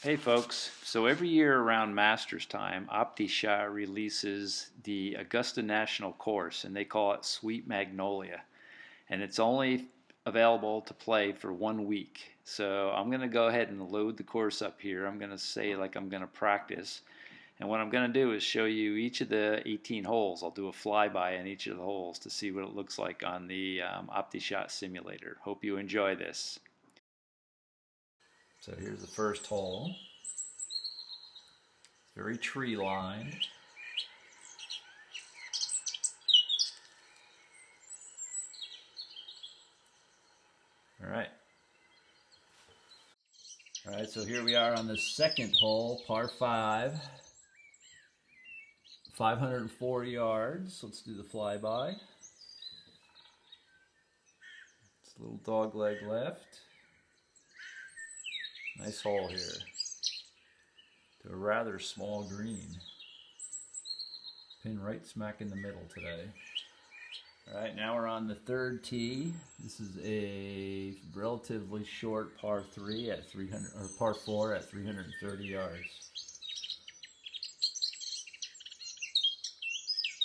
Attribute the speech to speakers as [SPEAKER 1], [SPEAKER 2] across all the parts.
[SPEAKER 1] Hey folks, so every year around Masters time, Optishot releases the Augusta National course and they call it Sweet Magnolia. And it's only available to play for 1 week. So I'm going to go ahead and load the course up here. I'm going to say like I'm going to practice. And what I'm going to do is show you each of the 18 holes. I'll do a flyby on each of the holes to see what it looks like on the Optishot simulator. Hope you enjoy this. So here's the first hole. Very tree lined. All right. All right, so here we are on the second hole, par 5. 504 yards. Let's do the flyby. It's a little dog leg left. Nice hole here. To a rather small green. Pin right smack in the middle today. All right, now we're on the third tee. This is a relatively short par 3 at 300, or par 4 at 330 yards.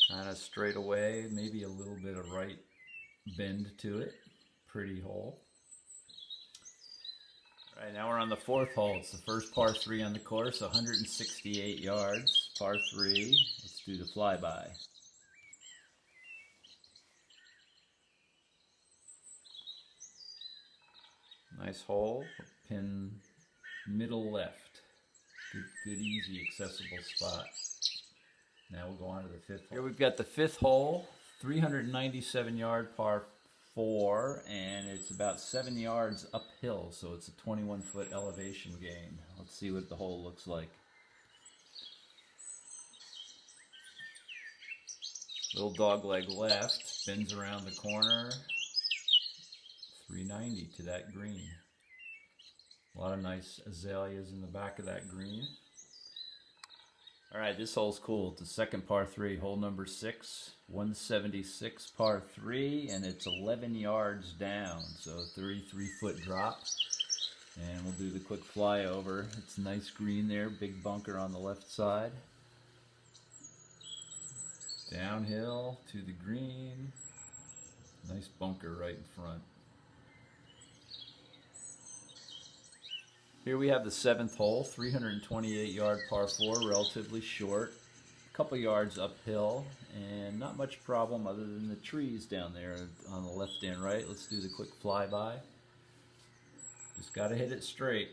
[SPEAKER 1] Kind of straight away, maybe a little bit of right bend to it. Pretty hole. All right, now we're on the fourth hole. It's the first par 3 on the course, 168 yards, par 3. Let's do the flyby. Nice hole, pin middle left. Good, easy, accessible spot. Now we'll go on to the fifth hole. Here we've got the fifth hole, 397 yard par 4, and it's about 7 yards uphill, so it's a 21-foot elevation gain. Let's see what the hole looks like. Little dog leg left, bends around the corner. 390 to that green. A lot of nice azaleas in the back of that green. All right, this hole's cool. It's the second par 3, hole number 6, 176 par 3, and it's 11 yards down, so 33-foot drop. And we'll do the quick flyover. It's a nice green there, big bunker on the left side. Downhill to the green. Nice bunker right in front. Here we have the seventh hole, 328 yard par 4, relatively short. A couple yards uphill, and not much problem other than the trees down there on the left and right. Let's do the quick flyby. Just got to hit it straight.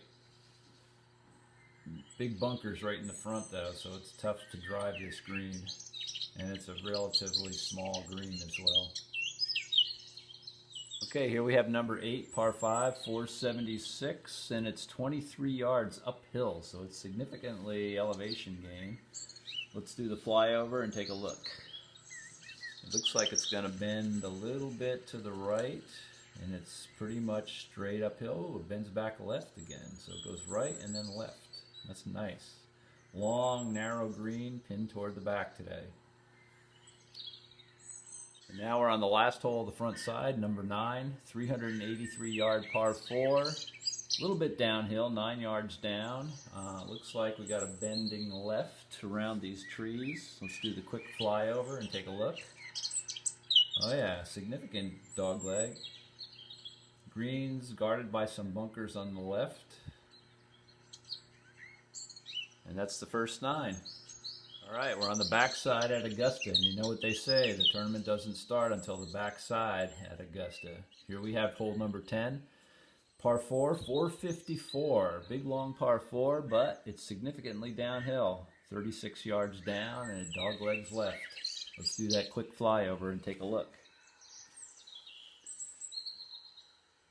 [SPEAKER 1] Big bunkers right in the front though, so it's tough to drive this green. And it's a relatively small green as well. Okay, here we have number 8, par 5, 476, and it's 23 yards uphill, so it's significantly elevation gain. Let's do the flyover and take a look. It looks like it's going to bend a little bit to the right, and it's pretty much straight uphill. Oh, it bends back left again, so it goes right and then left. That's nice. Long, narrow green, pinned toward the back today. And now we're on the last hole of the front side, number 9, 383 yard par 4. A little bit downhill, 9 yards down. Looks like we got a bending left around these trees. Let's do the quick flyover and take a look. Oh yeah, significant dog leg. Greens guarded by some bunkers on the left. And that's the first 9. All right, we're on the backside at Augusta, and you know what they say, the tournament doesn't start until the backside at Augusta. Here we have hole number 10, par 4, 454. Big long par 4, but it's significantly downhill. 36 yards down and dog legs left. Let's do that quick flyover and take a look.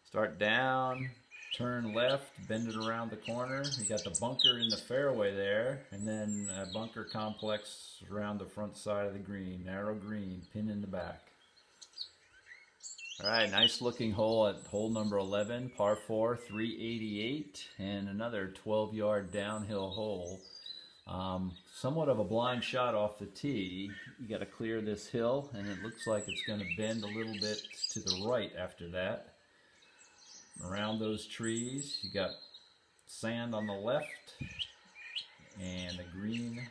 [SPEAKER 1] Start down, turn left, bend it around the corner. You got the bunker in the fairway there, and then a bunker complex around the front side of the green. Narrow green, pin in the back. All right, nice looking hole at hole number 11, par 4, 388, and another 12-yard downhill hole. Somewhat of a blind shot off the tee. You got to clear this hill, and it looks like it's going to bend a little bit to the right after that. Around those trees, you got sand on the left and the green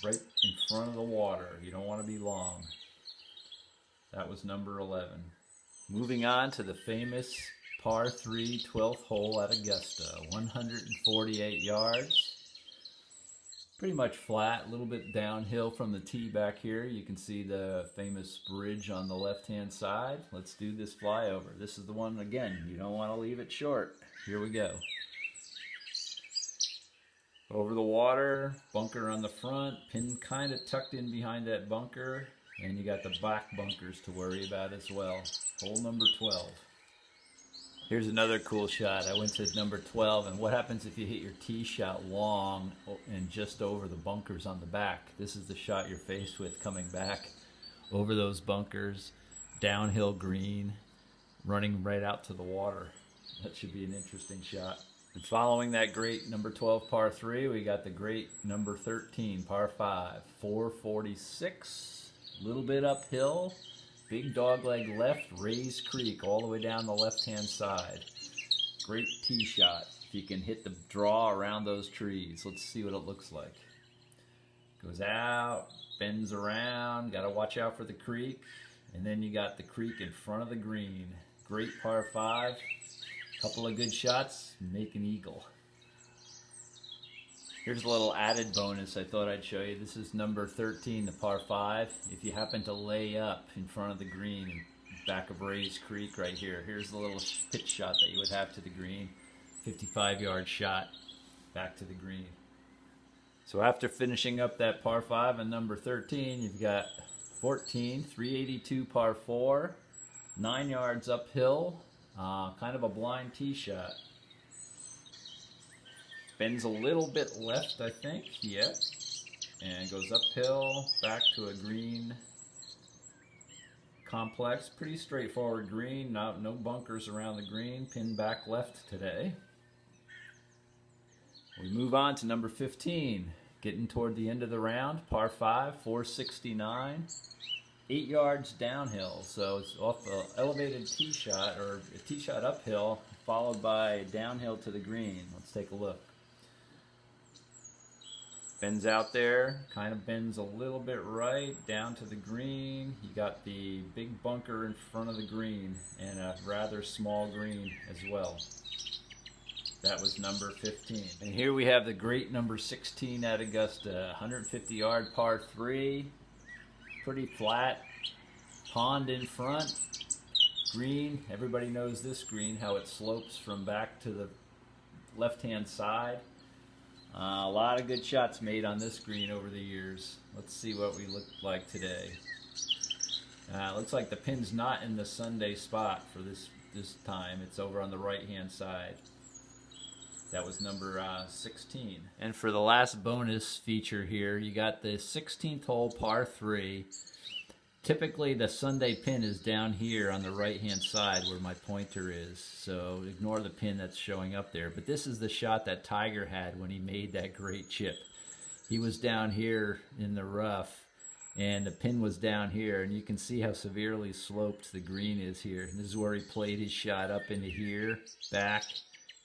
[SPEAKER 1] right in front of the water. You don't want to be long. That was number 11. Moving on to the famous par 3 12th hole at Augusta, 148 yards. Pretty much flat, a little bit downhill from the tee back here. You can see the famous bridge on the left-hand side. Let's do this flyover. This is the one, again, you don't want to leave it short. Here we go. Over the water, bunker on the front, pin kind of tucked in behind that bunker, and you got the back bunkers to worry about as well. Hole number 12. Here's another cool shot. I went to number 12, and what happens if you hit your tee shot long and just over the bunkers on the back? This is the shot you're faced with coming back over those bunkers, downhill green, running right out to the water. That should be an interesting shot. And following that great number 12 par 3, we got the great number 13 par 5, 446, a little bit uphill. Big dogleg left, Rays Creek, all the way down the left-hand side. Great tee shot. If you can hit the draw around those trees. Let's see what it looks like. Goes out, bends around, got to watch out for the creek. And then you got the creek in front of the green. Great par 5. Couple of good shots, make an eagle. Here's a little added bonus I thought I'd show you. This is number 13, the par 5. If you happen to lay up in front of the green, in back of Rays Creek right here, here's the little pitch shot that you would have to the green. 55-yard shot back to the green. So after finishing up that par 5 and number 13, you've got 14, 382 par 4, 9 yards uphill, kind of a blind tee shot. Bends a little bit left, I think, yeah, and goes uphill, back to a green complex. Pretty straightforward green, no bunkers around the green, pin back left today. We move on to number 15, getting toward the end of the round, par 5, 469, 8 yards downhill, so it's off an elevated tee shot, or a tee shot uphill, followed by downhill to the green. Let's take a look. Bends out there, kind of bends a little bit right, down to the green. You got the big bunker in front of the green, and a rather small green as well. That was number 15. And here we have the great number 16 at Augusta, 150-yard par 3. Pretty flat, pond in front, green. Everybody knows this green, how it slopes from back to the left-hand side. A lot of good shots made on this green over the years. Let's see what we look like today. Looks like the pin's not in the Sunday spot for this time. It's over on the right-hand side. That was number 16. And for the last bonus feature here, you got the 16th hole par 3. Typically the Sunday pin is down here on the right-hand side where my pointer is, so ignore the pin that's showing up there. But this is the shot that Tiger had when he made that great chip. He was down here in the rough, and the pin was down here, and you can see how severely sloped the green is here. And this is where he played his shot up into here, back,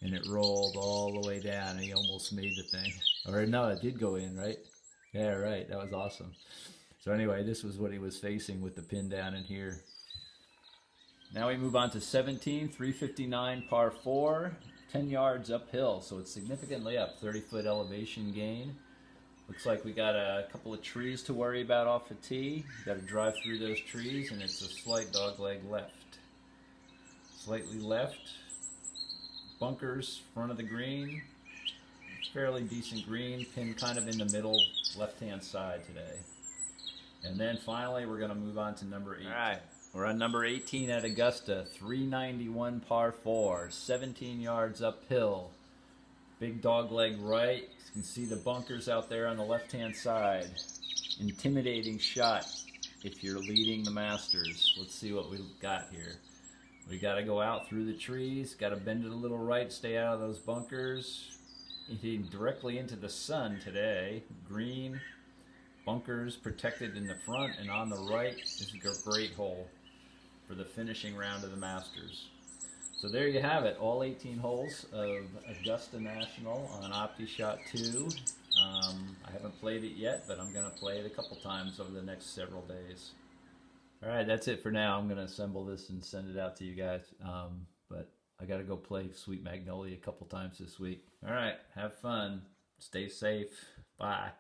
[SPEAKER 1] and it rolled all the way down, and he almost made the thing. Or no, it did go in, right? Yeah, right, that was awesome. So anyway, this was what he was facing with the pin down in here. Now we move on to 17, 359 par 4, 10 yards uphill, so it's significantly up, 30-foot elevation gain. Looks like we got a couple of trees to worry about off the tee. Got to drive through those trees, and it's a slight dogleg left. Slightly left. Bunkers, front of the green. Fairly decent green, pin kind of in the middle, left-hand side today. And then finally, we're going to move on to number 18. All right, we're on number 18 at Augusta, 391 par 4, 17 yards uphill. Big dogleg right. You can see the bunkers out there on the left-hand side. Intimidating shot if you're leading the Masters. Let's see what we've got here. We got to go out through the trees, got to bend it a little right, stay out of those bunkers. Hitting directly into the sun today. Green. Bunkers protected in the front and on the right. This is a great hole for the finishing round of the Masters. So there you have it, all 18 holes of Augusta National on Optishot 2. I haven't played it yet, but I'm going to play it a couple times over the next several days. All right, that's it for now. I'm going to assemble this and send it out to you guys. But I got to go play Sweet Magnolia a couple times this week. All right, have fun. Stay safe. Bye.